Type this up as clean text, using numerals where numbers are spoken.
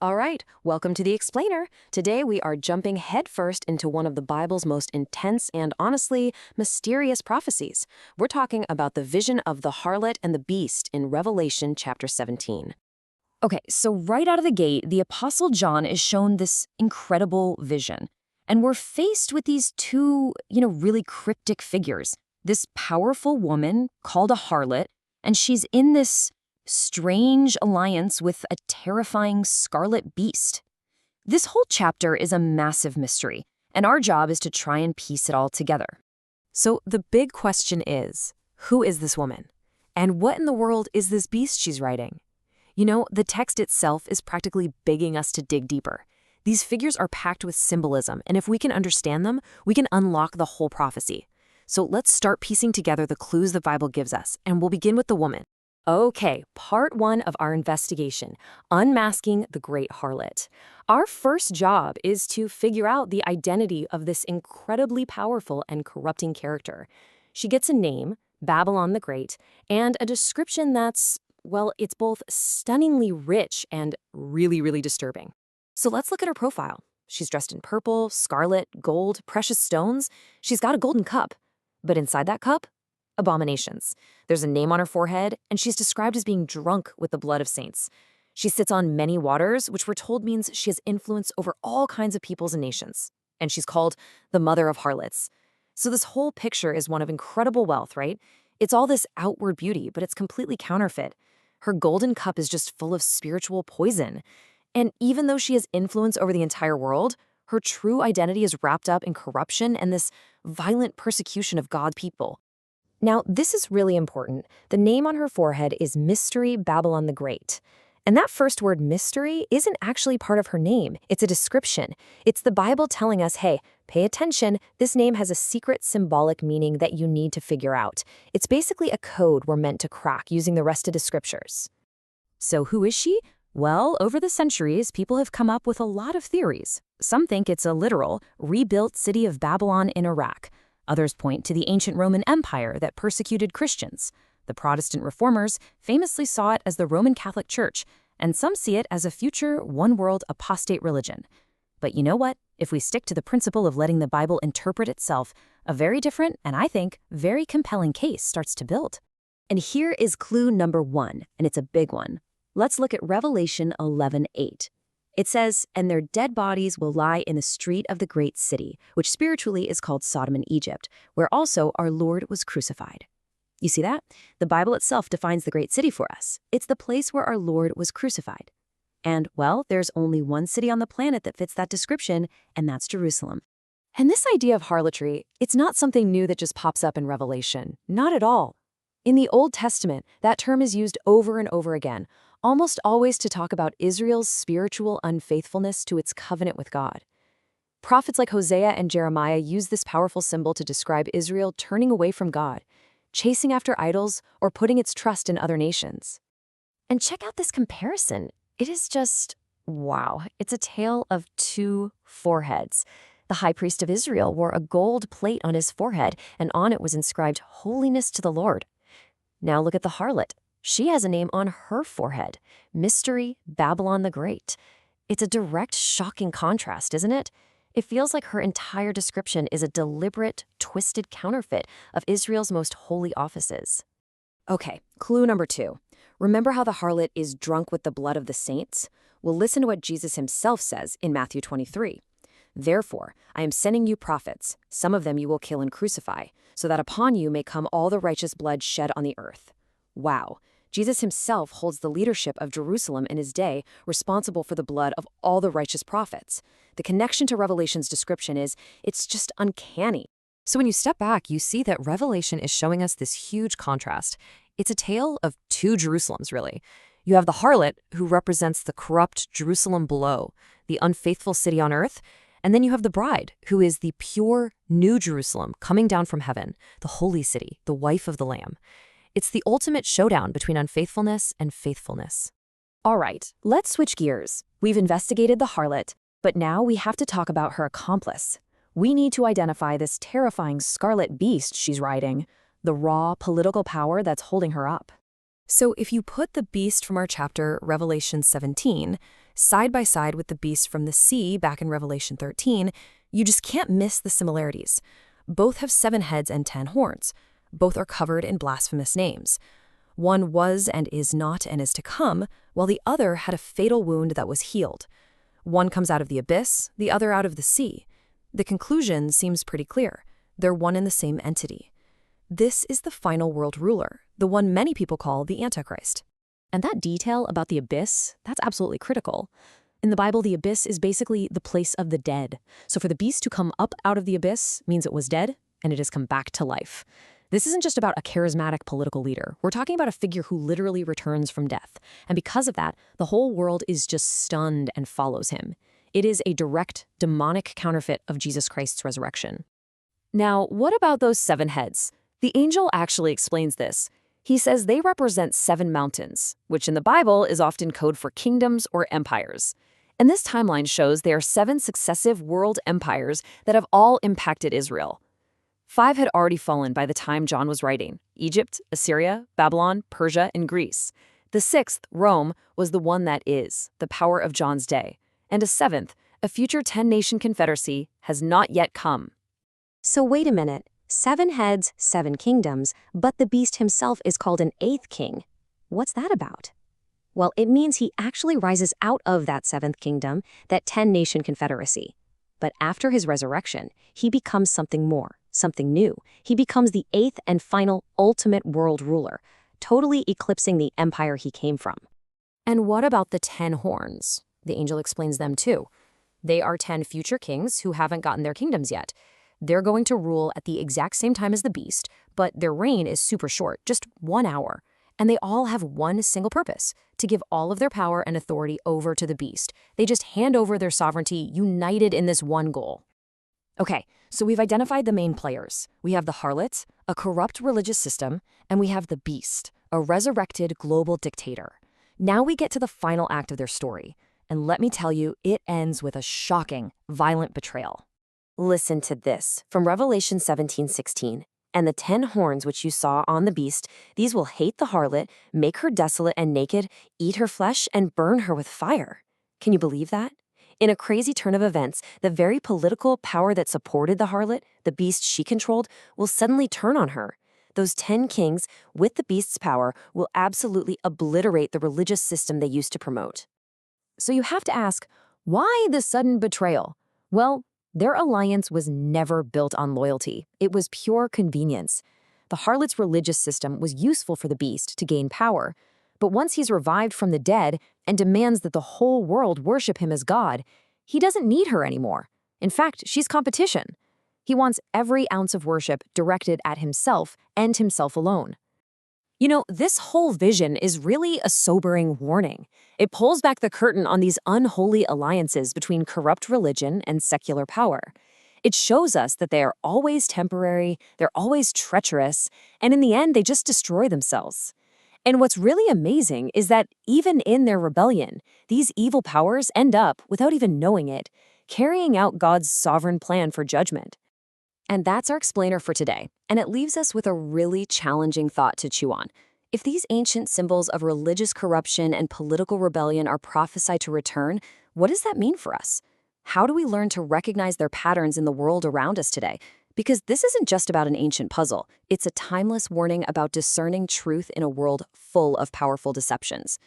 All right, welcome to the Explainer. Today we are jumping headfirst into one of the Bible's most intense and honestly mysterious prophecies. We're talking about the vision of the harlot and the beast in Revelation chapter 17. Okay, so right out of the gate, the Apostle John is shown this incredible vision. And we're faced with these two, really cryptic figures. This powerful woman called a harlot, and she's in this strange alliance with a terrifying Scarlet Beast. This whole chapter is a massive mystery, and our job is to try and piece it all together. So the big question is, who is this woman? And what in the world is this beast she's riding? The text itself is practically begging us to dig deeper. These figures are packed with symbolism, and if we can understand them, we can unlock the whole prophecy. So let's start piecing together the clues the Bible gives us, and we'll begin with the woman. Okay, part 1 of our investigation, unmasking the Great Harlot. Our first job is to figure out the identity of this incredibly powerful and corrupting character. She gets a name, Babylon the Great, and a description that's, well, it's both stunningly rich and really, really disturbing. So let's look at her profile. She's dressed in purple, scarlet, gold, precious stones. She's got a golden cup. But inside that cup, abominations. There's a name on her forehead, and she's described as being drunk with the blood of saints. She sits on many waters, which we're told means she has influence over all kinds of peoples and nations. And she's called the mother of harlots. So this whole picture is one of incredible wealth, right? It's all this outward beauty, but it's completely counterfeit. Her golden cup is just full of spiritual poison. And even though she has influence over the entire world, her true identity is wrapped up in corruption and this violent persecution of God's people. Now, this is really important. The name on her forehead is Mystery Babylon the Great. And that first word, mystery, isn't actually part of her name. It's a description. It's the Bible telling us, hey, pay attention, this name has a secret symbolic meaning that you need to figure out. It's basically a code we're meant to crack using the rest of the scriptures. So who is she? Well, over the centuries, people have come up with a lot of theories. Some think it's a literal, rebuilt city of Babylon in Iraq. Others point to the ancient Roman Empire that persecuted Christians. The Protestant reformers famously saw it as the Roman Catholic Church, and some see it as a future one-world apostate religion. But you know what? If we stick to the principle of letting the Bible interpret itself, a very different, and I think, very compelling case starts to build. And here is clue number 1, and it's a big one. Let's look at Revelation 11:8. It says, "And their dead bodies will lie in the street of the great city," which spiritually is called Sodom and Egypt, where also our Lord was crucified. You see that? The Bible itself defines the great city for us. It's the place where our Lord was crucified. And, well, there's only one city on the planet that fits that description, and that's Jerusalem. And this idea of harlotry, it's not something new that just pops up in Revelation. Not at all. In the Old Testament, that term is used over and over again, almost always to talk about Israel's spiritual unfaithfulness to its covenant with God. Prophets like Hosea and Jeremiah use this powerful symbol to describe Israel turning away from God, chasing after idols, or putting its trust in other nations. And check out this comparison. It is just, wow. It's a tale of two foreheads. The high priest of Israel wore a gold plate on his forehead, and on it was inscribed, "Holiness to the Lord." Now look at the harlot. She has a name on her forehead, Mystery Babylon the Great. It's a direct, shocking contrast, isn't it? It feels like her entire description is a deliberate, twisted counterfeit of Israel's most holy offices. Okay, clue number 2. Remember how the harlot is drunk with the blood of the saints? Well, listen to what Jesus himself says in Matthew 23. "Therefore, I am sending you prophets. Some of them you will kill and crucify, so that upon you may come all the righteous blood shed on the earth." Wow. Jesus himself holds the leadership of Jerusalem in his day, responsible for the blood of all the righteous prophets. The connection to Revelation's description it's just uncanny. So when you step back, you see that Revelation is showing us this huge contrast. It's a tale of two Jerusalems, really. You have the harlot, who represents the corrupt Jerusalem below, the unfaithful city on earth, and then you have the bride, who is the pure, new Jerusalem coming down from heaven, the holy city, the wife of the Lamb. It's the ultimate showdown between unfaithfulness and faithfulness. All right, let's switch gears. We've investigated the harlot, but now we have to talk about her accomplice. We need to identify this terrifying Scarlet Beast she's riding, the raw political power that's holding her up. So if you put the beast from our chapter, Revelation 17, Side by side with the beast from the sea back in Revelation 13, you just can't miss the similarities. Both have 7 heads and 10 horns. Both are covered in blasphemous names. One was and is not and is to come, while the other had a fatal wound that was healed. One comes out of the abyss, the other out of the sea. The conclusion seems pretty clear. They're one and the same entity. This is the final world ruler, the one many people call the Antichrist. And that detail about the abyss, that's absolutely critical. In the Bible, the abyss is basically the place of the dead. So for the beast to come up out of the abyss means it was dead and it has come back to life. This isn't just about a charismatic political leader. We're talking about a figure who literally returns from death. And because of that, the whole world is just stunned and follows him. It is a direct, demonic counterfeit of Jesus Christ's resurrection. Now, what about those 7 heads? The angel actually explains this. He says they represent 7 mountains, which in the Bible is often code for kingdoms or empires. And this timeline shows they are 7 successive world empires that have all impacted Israel. 5 had already fallen by the time John was writing: Egypt, Assyria, Babylon, Persia, and Greece. The 6th, Rome, was the one that is, the power of John's day. And a 7th, a future 10-nation confederacy, has not yet come. So wait a minute. 7 heads, 7 kingdoms, but the beast himself is called an 8th king. What's that about? Well, it means he actually rises out of that 7th kingdom, that 10-nation confederacy. But after his resurrection, he becomes something more, something new. He becomes the 8th and final ultimate world ruler, totally eclipsing the empire he came from. And what about the 10 horns? The angel explains them too. They are 10 future kings who haven't gotten their kingdoms yet. They're going to rule at the exact same time as the beast, but their reign is super short, just 1 hour. And they all have one single purpose: to give all of their power and authority over to the beast. They just hand over their sovereignty, united in this one goal. Okay, so we've identified the main players. We have the harlot, a corrupt religious system, and we have the beast, a resurrected global dictator. Now we get to the final act of their story. And let me tell you, it ends with a shocking, violent betrayal. Listen to this from Revelation 17:16. And the 10 horns which you saw on the beast, these will hate the harlot, make her desolate and naked, eat her flesh, and burn her with fire. Can you believe that? In a crazy turn of events, the very political power that supported the harlot, the beast she controlled, will suddenly turn on her. Those 10 kings, with the beast's power, will absolutely obliterate the religious system they used to promote. So you have to ask, why this sudden betrayal? Well, their alliance was never built on loyalty. It was pure convenience. The harlot's religious system was useful for the beast to gain power, but once he's revived from the dead and demands that the whole world worship him as God, he doesn't need her anymore. In fact, she's competition. He wants every ounce of worship directed at himself and himself alone. You know, this whole vision is really a sobering warning. It pulls back the curtain on these unholy alliances between corrupt religion and secular power. It shows us that they are always temporary, they're always treacherous, and in the end, they just destroy themselves. And what's really amazing is that even in their rebellion, these evil powers end up, without even knowing it, carrying out God's sovereign plan for judgment. And that's our explainer for today, and it leaves us with a really challenging thought to chew on. If these ancient symbols of religious corruption and political rebellion are prophesied to return, what does that mean for us? How do we learn to recognize their patterns in the world around us today? Because this isn't just about an ancient puzzle. It's a timeless warning about discerning truth in a world full of powerful deceptions.